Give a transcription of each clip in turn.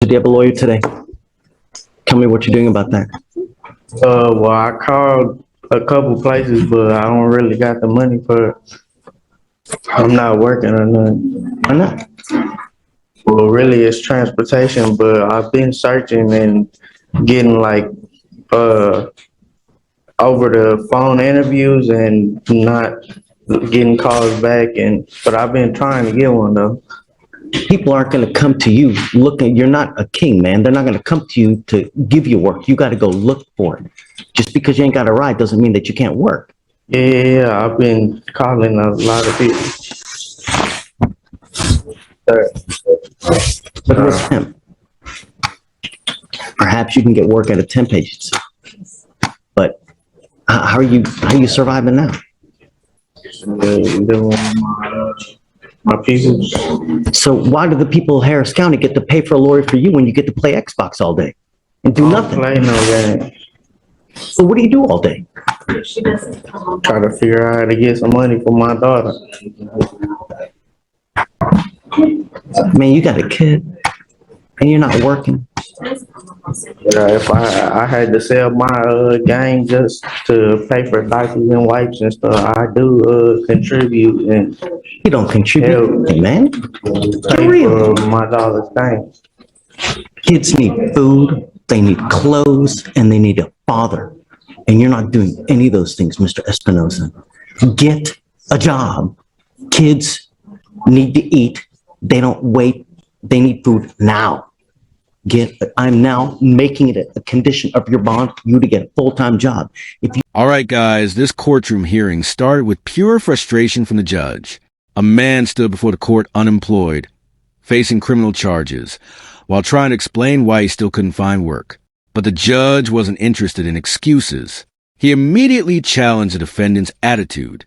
do you have a lawyer today? Tell me what you're doing about that. Well, I called a couple places, but I don't really got the money for it. I'm not working or nothing. Why not? Well, really, it's transportation, but I've been searching and getting over the phone interviews and not getting calls back. But I've been trying to get one though. People aren't going to come to you looking. You're not a king, man. They're not going to come to you to give you work. You got to go look for it. Just because you ain't got a ride doesn't mean that you can't work. Yeah, I've been calling a lot of people. But with him, perhaps you can get work at a temp agency. But how are you surviving now? Doing my pieces. So why do the people of Harris County get to pay for a lawyer for you when you get to play Xbox all day and do nothing? Play no game. So what do you do all day? Try to figure out how to get some money for my daughter. Man, you got a kid and you're not working. If I had to sell my game just to pay for diapers and wipes and stuff, I do contribute and You don't contribute, man. pay for my daughter's things. Kids need food, they need clothes, and they need a father. And you're not doing any of those things, Mr. Espinosa. Get a job. Kids need to eat. They don't wait. They need food now. I'm now making it a condition of your bond for you to get a full-time job. All right, guys, this courtroom hearing started with pure frustration from the judge. A man stood before the court unemployed, facing criminal charges, while trying to explain why he still couldn't find work. But the judge wasn't interested in excuses. He immediately challenged the defendant's attitude,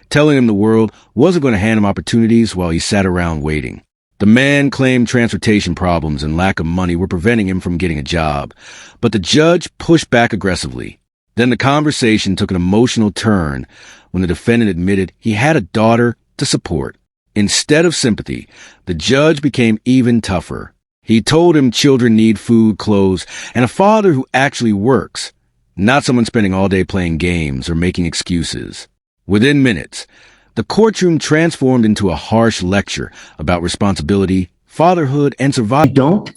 telling him the world wasn't going to hand him opportunities while he sat around waiting. The man claimed transportation problems and lack of money were preventing him from getting a job, but the judge pushed back aggressively. Then the conversation took an emotional turn when the defendant admitted he had a daughter to support. Instead of sympathy, the judge became even tougher. He told him children need food, clothes, and a father who actually works, not someone spending all day playing games or making excuses. Within minutes, the courtroom transformed into a harsh lecture about responsibility, fatherhood, and survival. You don't,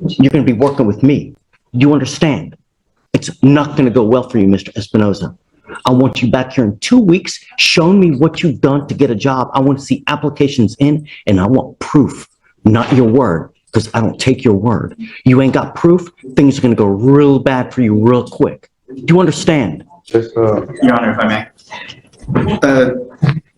you're going to be working with me. You understand? It's not going to go well for you, Mr. Espinosa. I want you back here in 2 weeks showing me what you've done to get a job. I want to see applications in, and I want proof, not your word, because I don't take your word. You ain't got proof, things are going to go real bad for you real quick. Do you understand? Your Honor, if I may.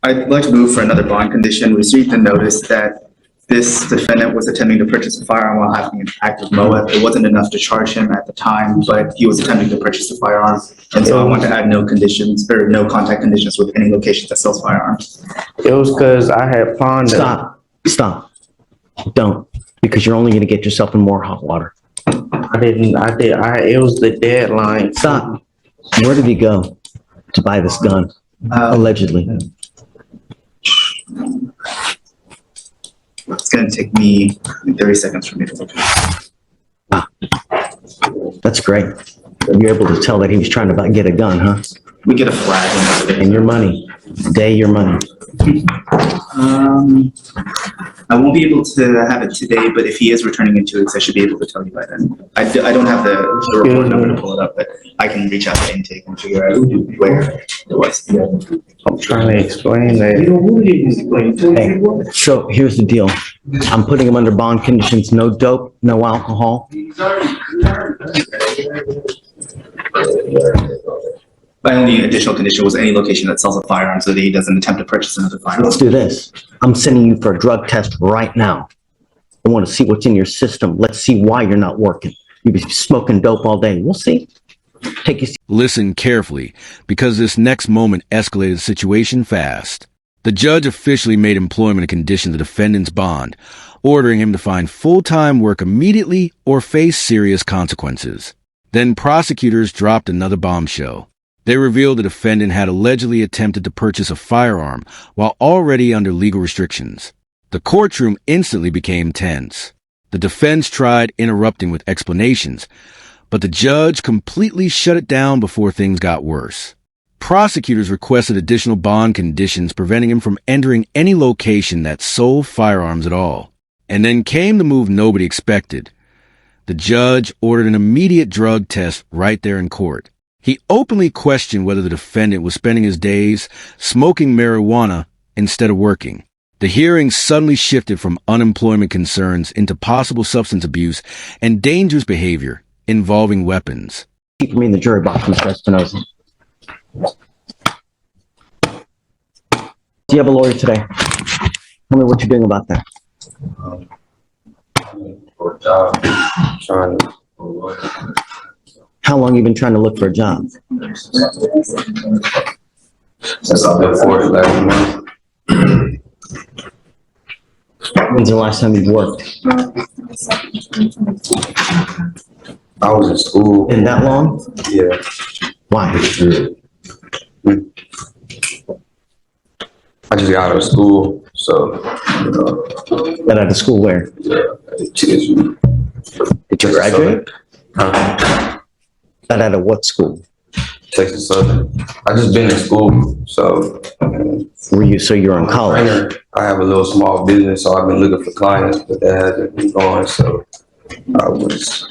I'd like to move for another bond condition. We received a notice that this defendant was attempting to purchase a firearm while having an active MOA. It wasn't enough to charge him at the time, but he was attempting to purchase a firearm. And so I want to add no conditions or no contact conditions with any location that sells firearms. It was because I had pawned it. Stop. Don't, because you're only going to get yourself in more hot water. It was the deadline. Stop. Where did he go to buy this gun? Allegedly. It's going to take me 30 seconds for me to look. That's great. You're able to tell that he was trying to get a gun, huh? We get a flag. And your money. Day, your money. I won't be able to have it today, but if he is returning in 2 weeks, I should be able to tell you by then. I don't have the report number to pull it up, but I can reach out to intake and figure out where it was. I'm trying to explain that. Hey, so here's the deal. I'm putting him under bond conditions, no dope, no alcohol. My only additional condition was any location that sells a firearm so that he doesn't attempt to purchase another firearm. Let's do this. I'm sending you for a drug test right now. I want to see what's in your system. Let's see why you're not working. You've been smoking dope all day. We'll see. Take your seat. Listen carefully, because this next moment escalated the situation fast. The judge officially made employment a condition of the defendant's bond, ordering him to find full-time work immediately or face serious consequences. Then prosecutors dropped another bombshell. They revealed the defendant had allegedly attempted to purchase a firearm while already under legal restrictions. The courtroom instantly became tense. The defense tried interrupting with explanations, but the judge completely shut it down before things got worse. Prosecutors requested additional bond conditions preventing him from entering any location that sold firearms at all. And then came the move nobody expected. The judge ordered an immediate drug test right there in court. He openly questioned whether the defendant was spending his days smoking marijuana instead of working. The hearing suddenly shifted from unemployment concerns into possible substance abuse and dangerous behavior involving weapons. Keep me in the jury box, Mr. Espinosa. Do you have a lawyer today? Tell me what you're doing about that. For a job, trying to. How long you been trying to look for a job? Since I've been 40 last month. When's the last time you worked? I was in school. Been that long? Yeah. Why? I just got out of school, so. Got out of school where? Did you graduate? Got out of what school? Texas Southern. I just been in school, so. So you're in college? I have a little small business, so I've been looking for clients, but that hasn't been going, so I was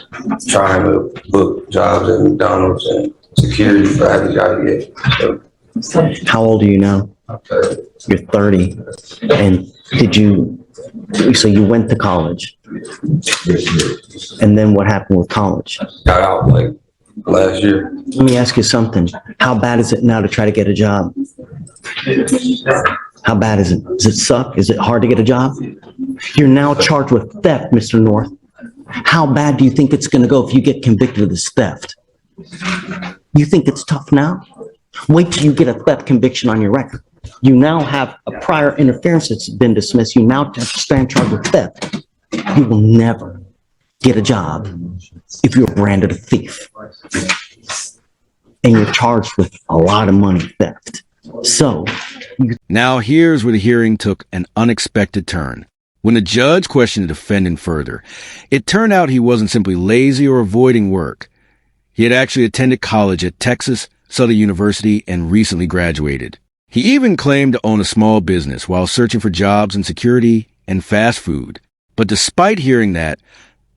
trying to book jobs at McDonald's and security, but I haven't got it yet. So, How old are you now? You're 30. And so you went to college? And then what happened with college? got out like last year. Let me ask you something. How bad is it now to try to get a job? How bad is it? Does it suck? Is it hard to get a job? You're now charged with theft, Mr. North. How bad do you think it's going to go if you get convicted of this theft? You think it's tough now? Wait till you get a theft conviction on your record. You now have a prior interference that's been dismissed. You now have to stand charged with theft. You will never get a job if you're branded a thief. And you're charged with a lot of money theft. So, Now here's where the hearing took an unexpected turn. When the judge questioned the defendant further, it turned out he wasn't simply lazy or avoiding work. He had actually attended college at Texas Southern University and recently graduated. He even claimed to own a small business while searching for jobs in security and fast food. But despite hearing that,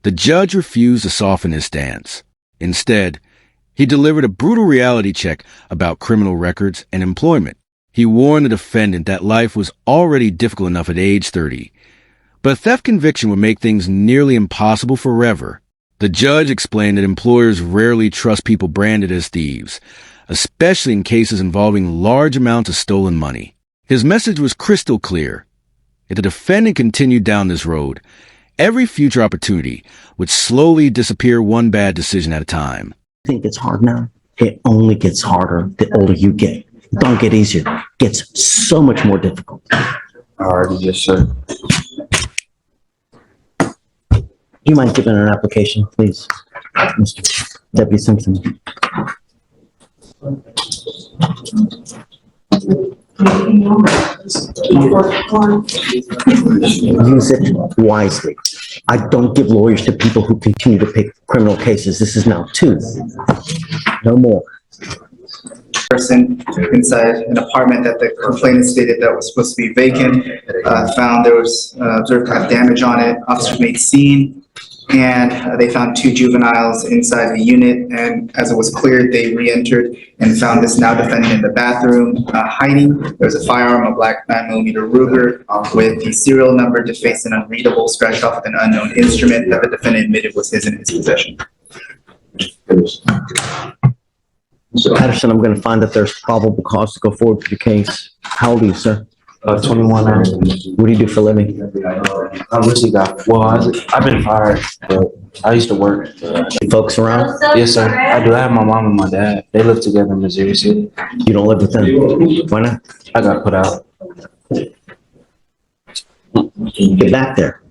the judge refused to soften his stance. Instead, he delivered a brutal reality check about criminal records and employment. He warned the defendant that life was already difficult enough at age 30, but a theft conviction would make things nearly impossible forever. The judge explained that employers rarely trust people branded as thieves, especially in cases involving large amounts of stolen money. His message was crystal clear. If the defendant continued down this road, every future opportunity would slowly disappear one bad decision at a time. think it's hard now? It only gets harder the older you get. It don't get easier. It gets so much more difficult. Alrighty, yes, sir. Do you mind giving an application, please, Mr. Deputy Simpson? Use it wisely. I don't give lawyers to people who continue to pick criminal cases. This is now 2. No more. Person inside an apartment that the complainant stated that was supposed to be vacant, found there was observed to have damage on it. Officers made scene, and they found 2 juveniles inside the unit. And as it was cleared, they re-entered and found this now defendant in the bathroom hiding. There was a firearm, a black 9mm Ruger with the serial number defaced and unreadable, scratched off with an unknown instrument that the defendant admitted was his in his possession. Mr. Patterson, I'm going to find that there's probable cause to go forward with your case. How old are you, sir? 21 hours. What do you do for a living? I recently I've been fired, but I used to work. You folks around? Yes, sir. I do. I have my mom and my dad. They live together in Missouri City. You don't live with them? Why not? I got put out. Get back there.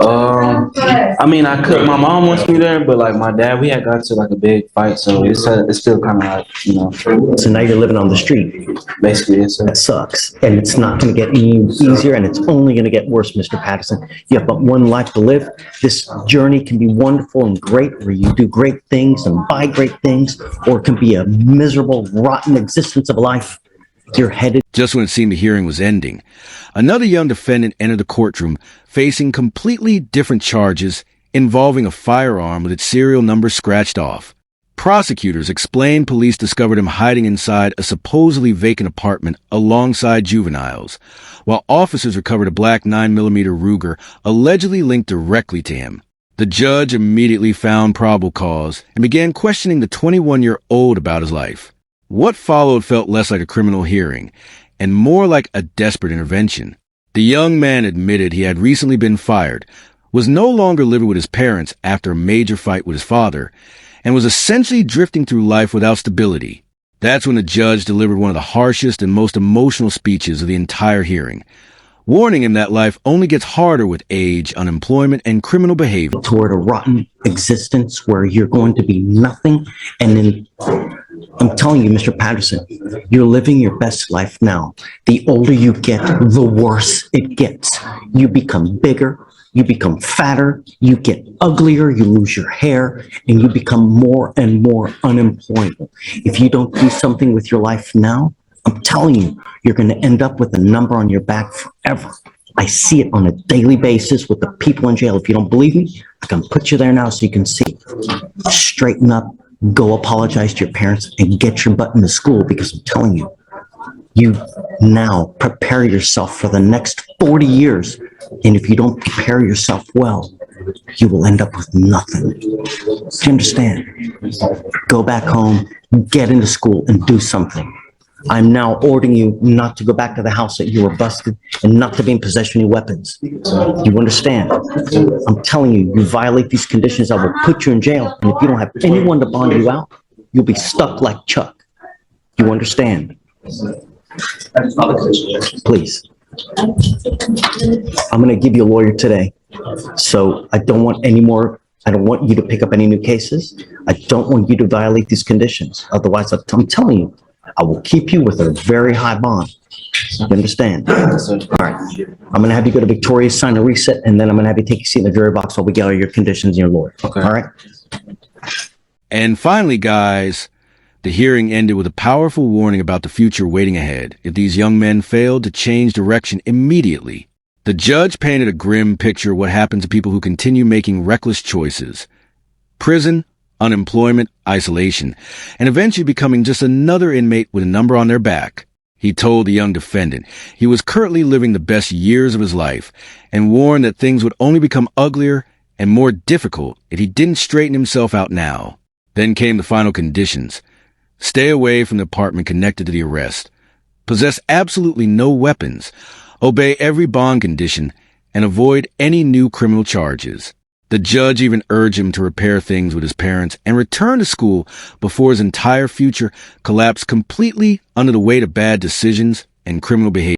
I mean, I could. My mom wants me there, but like my dad, we had got to like a big fight, so it's still kind of like, you know. So now you're living on the street. Basically, it's That sucks. And it's not going to get any easier, and it's only going to get worse, Mr. Patterson. You have but one life to live. This journey can be wonderful and great, where you do great things and buy great things, or it can be a miserable, rotten existence of life. You're headed. Just when it seemed the hearing was ending, another young defendant entered the courtroom facing completely different charges involving a firearm with its serial number scratched off. Prosecutors explained police discovered him hiding inside a supposedly vacant apartment alongside juveniles, while officers recovered a black 9mm Ruger allegedly linked directly to him. The judge immediately found probable cause and began questioning the 21-year-old about his life. What followed felt less like a criminal hearing and more like a desperate intervention. The young man admitted he had recently been fired, was no longer living with his parents after a major fight with his father, and was essentially drifting through life without stability. That's when the judge delivered one of the harshest and most emotional speeches of the entire hearing, warning him that life only gets harder with age, unemployment, and criminal behavior. Toward a rotten existence where you're going to be nothing. And then I'm telling you, Mr. Patterson, you're living your best life now. The older you get, the worse it gets. You become bigger, you become fatter, you get uglier, you lose your hair, and you become more and more unemployable. If you don't do something with your life now, I'm telling you, you're going to end up with a number on your back forever. I see it on a daily basis with the people in jail. If you don't believe me, I can put you there now so you can see. Straighten up, go apologize to your parents, and get your butt into school, because I'm telling you, you now prepare yourself for the next 40 years. And if you don't prepare yourself well, you will end up with nothing. Do you understand? Go back home, get into school, and do something. I'm now ordering you not to go back to the house that you were busted and not to be in possession of any weapons. You understand? I'm telling you, you violate these conditions, I will put you in jail. And if you don't have anyone to bond you out, you'll be stuck like Chuck. You understand? Please. I'm going to give you a lawyer today. So I don't want you to pick up any new cases. I don't want you to violate these conditions. Otherwise, I'm telling you, I will keep you with a very high bond. You understand? All right. I'm going to have you go to Victoria's, sign a reset, and then I'm going to have you take a seat in the jury box while we get all your conditions and your lawyer. Okay. All right? And finally, guys, the hearing ended with a powerful warning about the future waiting ahead if these young men failed to change direction immediately. The judge painted a grim picture of what happens to people who continue making reckless choices. Prison, unemployment, isolation, and eventually becoming just another inmate with a number on their back. He told the young defendant he was currently living the best years of his life and warned that things would only become uglier and more difficult if he didn't straighten himself out now. Then came the final conditions. Stay away from the apartment connected to the arrest. Possess absolutely no weapons. Obey every bond condition and avoid any new criminal charges. The judge even urged him to repair things with his parents and return to school before his entire future collapsed completely under the weight of bad decisions and criminal behavior.